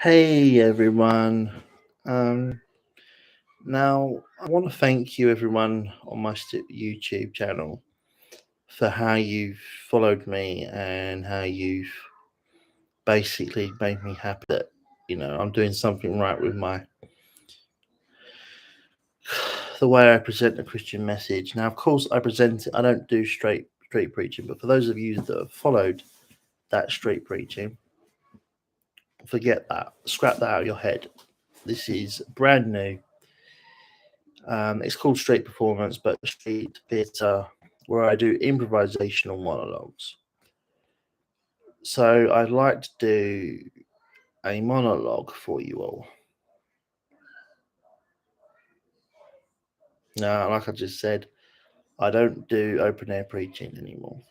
Hey everyone. Um, Now, I want to thank you, everyone, on my YouTube channel for how you've followed me and how you've basically made me happy that I'm doing something right with my the way I present the Christian message. Now, of course, I present it. I don't do street preaching, but for those of you that have followed that street preaching, forget that. Scrap that out of your head. This is brand new. It's called Street Performance, but Street Theatre, where I do improvisational monologues. So I'd like to do a monologue for you all. Now, like I just said, I don't do open air preaching anymore.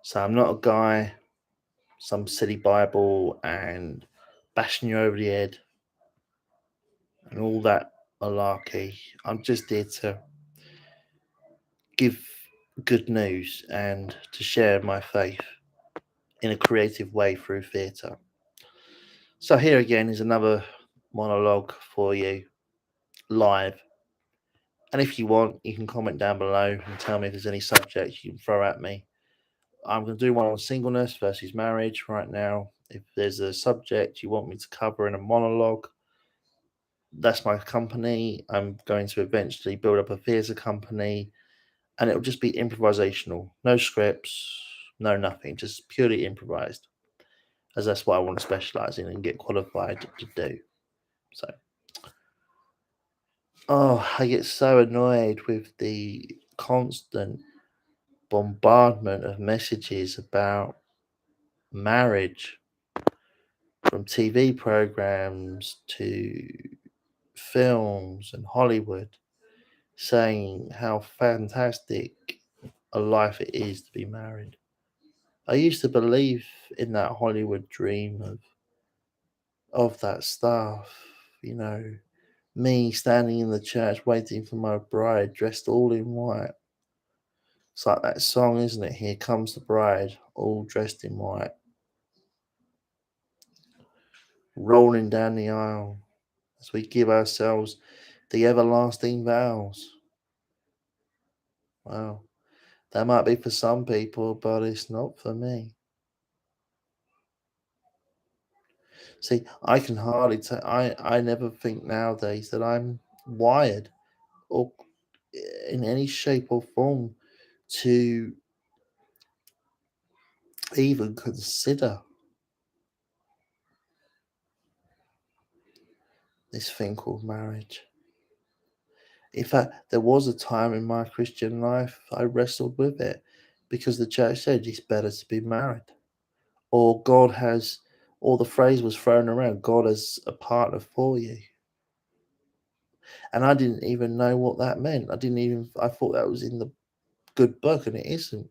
So I'm not a guy, some silly Bible and bashing you over the head and all that malarkey. I'm just here to give good news and to share my faith in a creative way through theatre. So here again is another monologue for you live. And if you want, you can comment down below and tell me if there's any subjects you can throw at me. I'm going to do one on singleness versus marriage right now. If there's a subject you want me to cover in a monologue, that's my company. I'm going to eventually build up a theatre company, and it'll just be improvisational. No scripts, no nothing, just purely improvised, as that's what I want to specialise in and get qualified to do. So I get so annoyed with the constant bombardment of messages about marriage from TV programs to films and Hollywood saying how fantastic a life it is to be married. I used to believe in that Hollywood dream of that stuff, you know, me standing in the church waiting for my bride dressed all in white. It's like that song, isn't it? Here comes the bride, all dressed in white, rolling down the aisle as we give ourselves the everlasting vows. Well, that might be for some people, but it's not for me. See, I can hardly tell. I never think nowadays that I'm wired or in any shape or form to even consider this thing called marriage. In fact, there was a time in my Christian life I wrestled with it because the church said it's better to be married. Or God has, or the phrase was thrown around, God has a partner for you. And I didn't even know what that meant. I thought that was in the good book, and it isn't.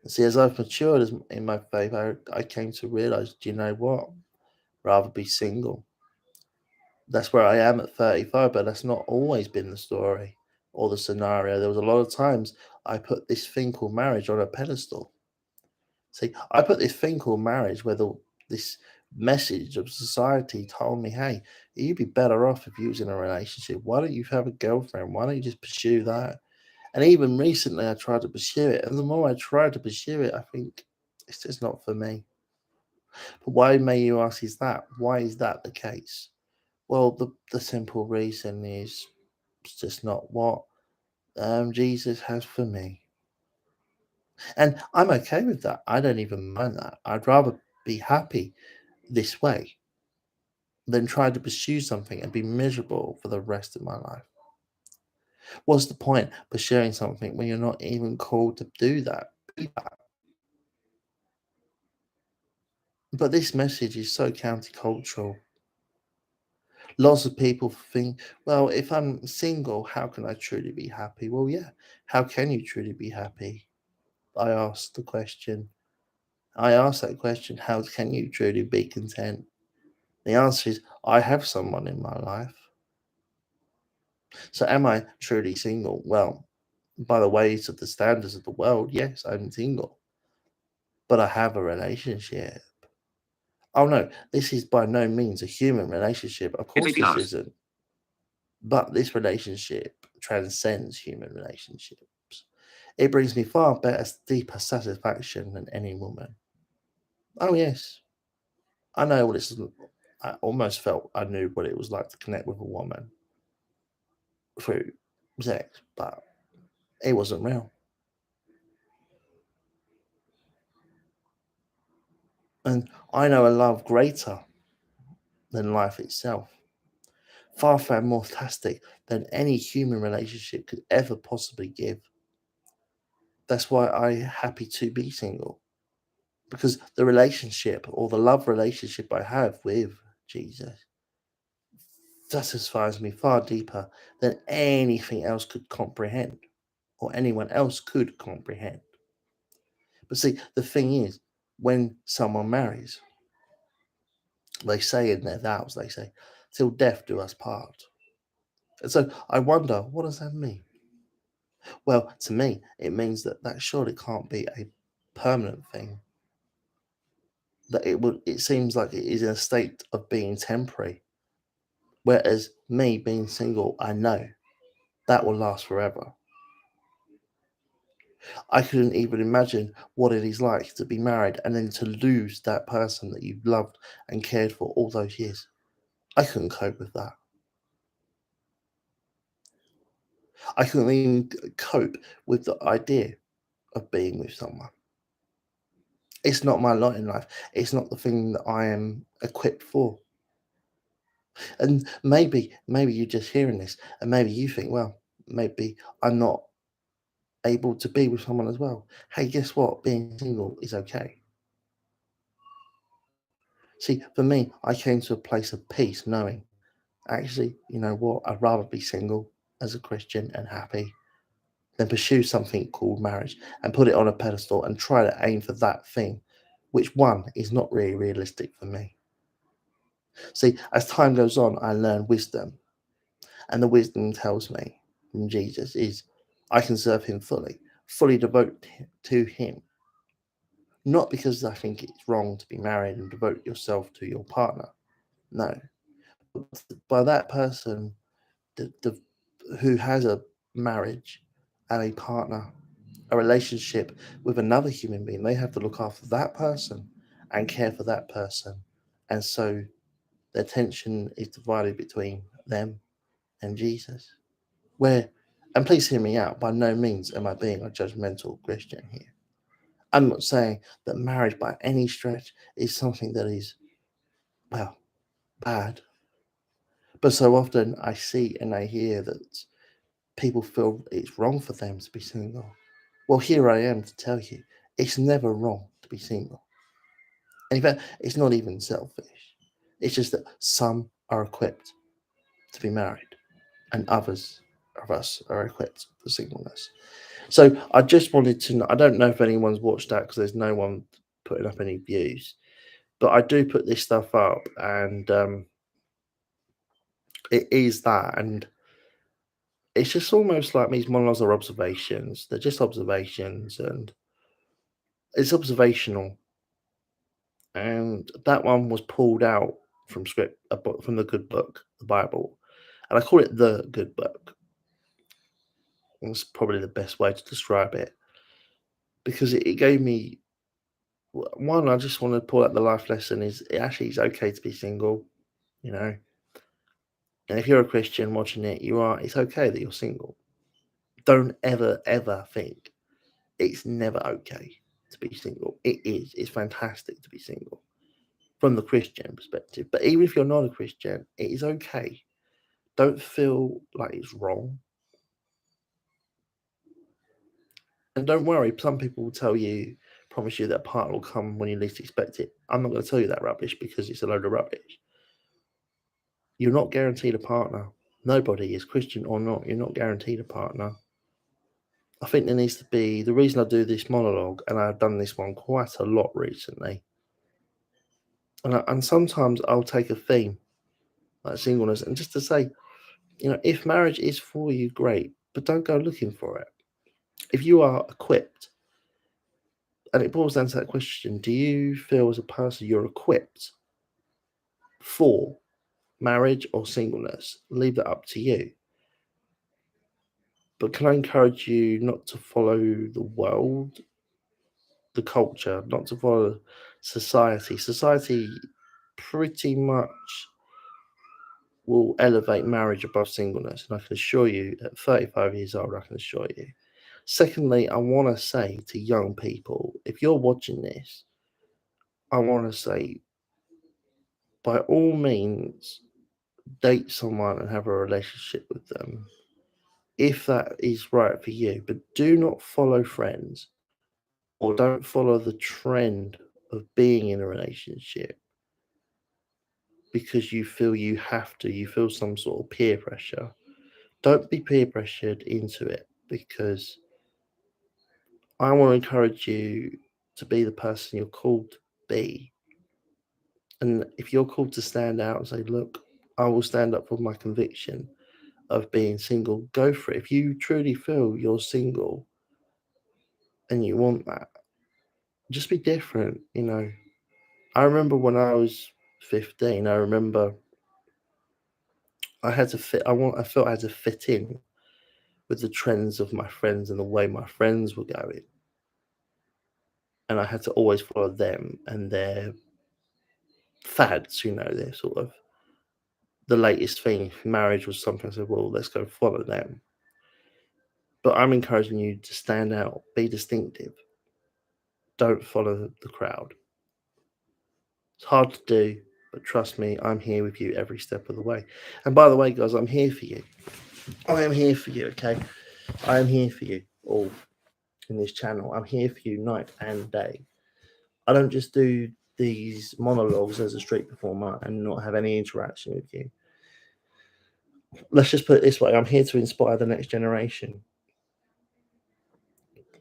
See, as I've matured in my faith, I came to realize, do you know what? Rather be single. That's where I am at 35, but that's not always been the story or the scenario. There was a lot of times I put this thing called marriage on a pedestal. See, I put this thing called marriage where this message of society told me, hey, you'd be better off if you was in a relationship. Why don't you have a girlfriend? Why don't you just pursue that? And even recently I tried to pursue it. And the more I try to pursue it, I think it's just not for me. But why, may you ask, is that? Why is that the case? Well, the simple reason is it's just not what Jesus has for me. And I'm okay with that. I don't even mind that. I'd rather be happy this way than try to pursue something and be miserable for the rest of my life. What's the point pursuing something when you're not even called to do that? But this message is so countercultural. Lots of people think, well, if I'm single, how can I truly be happy? Well, yeah, how can you truly be happy? I asked the question. I asked that question, how can you truly be content? The answer is, I have someone in my life. So am I truly single? Well, by the ways of the standards of the world, yes, I'm single. but I have a relationship. Oh no, this is by no means a human relationship. Of It's course, 80 this hours. isn't. But this relationship transcends human relationships. It brings me far better, deeper satisfaction than any woman. Oh, yes. I know what it's. I almost felt I knew what it was like to connect with a woman through sex, but it wasn't real. And I know a love greater than life itself, far, far more fantastic than any human relationship could ever possibly give. That's why I'm happy to be single, because the relationship or the love relationship I have with Jesus satisfies me far deeper than anything else could comprehend or anyone else could comprehend. But see, the thing is, when someone marries, they say in their vows, they say, till death do us part. And so I wonder, what does that mean? Well, to me, it means that that surely can't be a permanent thing. That it seems like it is in a state of being temporary. Whereas me being single, I know that will last forever. I couldn't even imagine what it is like to be married and then to lose that person that you've loved and cared for all those years. I couldn't cope with that. I couldn't even cope with the idea of being with someone. It's not my lot in life. It's not the thing that I am equipped for. And maybe you're just hearing this and maybe you think, well, maybe I'm not able to be with someone as well. Hey, guess what? Being single is okay. See, for me, I came to a place of peace knowing, actually, you know what? I'd rather be single as a Christian and happy than pursue something called marriage and put it on a pedestal and try to aim for that thing, which one is not really realistic for me. See, as time goes on, I learn wisdom, and the wisdom tells me from Jesus is I can serve him fully, fully devote to him. Not because I think it's wrong to be married and devote yourself to your partner. No. By that person the who has a marriage and a partner, a relationship with another human being, they have to look after that person and care for that person. And so the attention is divided between them and Jesus. Where, and please hear me out, by no means am I being a judgmental Christian here. I'm not saying that marriage by any stretch is something that is, well, bad. But so often I see and I hear that people feel it's wrong for them to be single. Well, here I am to tell you, it's never wrong to be single. And in fact, it's not even selfish. It's just that some are equipped to be married, and others of us are equipped for singleness. So I just wanted to know, I don't know if anyone's watched that because there's no one putting up any views, but I do put this stuff up, and it is that. And it's just almost like these monologues are observations. They're just observations, and it's observational. And that one was pulled out from script, a book from the good book, the Bible, and I call it the good book. It's probably the best way to describe it because it gave me one. I just want to pull out the life lesson: is it actually it's okay to be single, you know. And if you're a Christian watching it, you are. It's okay that you're single. Don't ever think it's never okay to be single. It is. It's fantastic to be single from the Christian perspective. But even if you're not a Christian, it is okay. Don't feel like it's wrong. And don't worry, some people will tell you, promise you that a partner will come when you least expect it. I'm not going to tell you that rubbish because it's a load of rubbish. You're not guaranteed a partner. Nobody is, Christian or not. You're not guaranteed a partner. I think there needs to be the reason I do this monologue, and I've done this one quite a lot recently. And sometimes I'll take a theme like singleness, and just to say, if marriage is for you, great, but don't go looking for it. If you are equipped And it boils down to that question: do you feel as a person you're equipped for marriage or singleness? Leave that up to you. But can I encourage you not to follow the world, the culture, not to follow society? Society pretty much will elevate marriage above singleness. And I can assure you, at 35 years old, I can assure you. Secondly, I want to say to young people, if you're watching this, I want to say, by all means, date someone and have a relationship with them if that is right for you. But do not follow friends or don't follow the trend of being in a relationship because you feel you have to, you feel some sort of peer pressure. Don't be peer pressured into it because I want to encourage you to be the person you're called to be. And if you're called to stand out and say, look, I will stand up for my conviction of being single, go for it. If you truly feel you're single and you want that, just be different. I remember when I was 15, I remember I had to fit, I felt I had to fit in with the trends of my friends and the way my friends were going. And I had to always follow them and their fads, their sort of the latest thing. If marriage was something, I said, well, let's go follow them. But I'm encouraging you to stand out, be distinctive. Don't follow the crowd. It's hard to do, but trust me, I'm here with you every step of the way. And by the way, guys, I'm here for you. I am here for you, okay? I am here for you all in this channel. I'm here for you night and day. I don't just do these monologues as a street performer and not have any interaction with you. Let's just put it this way: I'm here to inspire the next generation.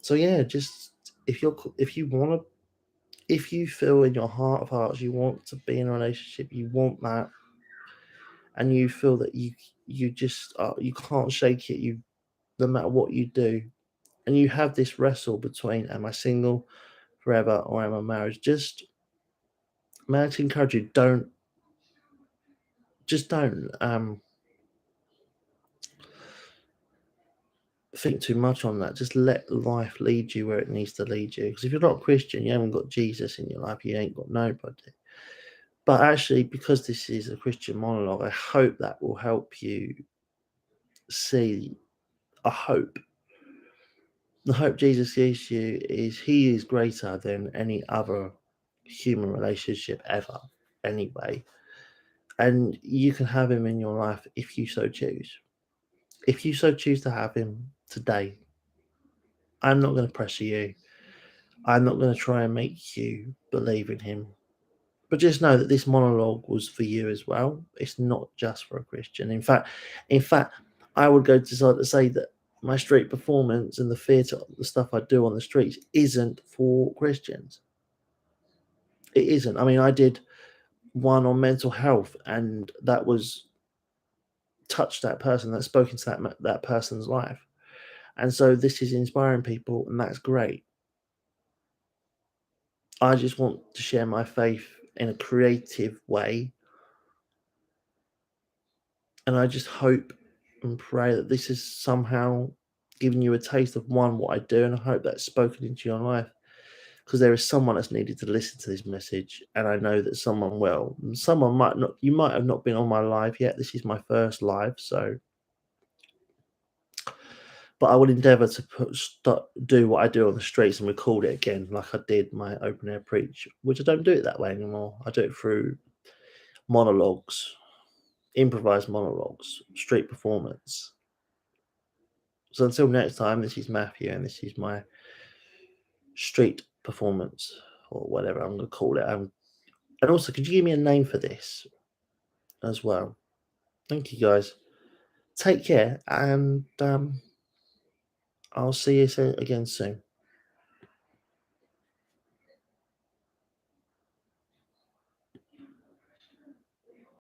So yeah, just if you feel in your heart of hearts you want to be in a relationship, you want that, and you feel that you just you can't shake it, you no matter what you do, and you have this wrestle between am I single forever or am I married? Just man, to encourage you, don't think too much on that. Just let life lead you where it needs to lead you. Because if you're not a Christian, you haven't got Jesus in your life, you ain't got nobody. But actually, because this is a Christian monologue, I hope that will help you see a hope. The hope Jesus gives you is he is greater than any other human relationship ever, anyway. And you can have him in your life if you so choose. If you so choose to have him today, I'm not going to pressure you. I'm not going to try and make you believe in him. But just know that this monologue was for you as well. It's not just for a Christian. In fact, I would go to say that my street performance and the theatre, the stuff I do on the streets, isn't for Christians. It isn't. I mean, I did one on mental health, and that was touched that person, that spoke into that person's life. And so this is inspiring people, and that's great. I just want to share my faith in a creative way. And I just hope and pray that this has somehow given you a taste of what I do. And I hope that's spoken into your life because there is someone that's needed to listen to this message. And I know that someone will. And someone might not, you might have not been on my live yet. This is my first live. But I will endeavour to do what I do on the streets and record it again, like I did my open air preach, which I don't do it that way anymore. I do it through monologues, improvised monologues, street performance. So until next time, this is Matthew, and this is my street performance, or whatever I'm going to call it. And also, could you give me a name for this as well? Thank you, guys. Take care, and I'll see you again soon.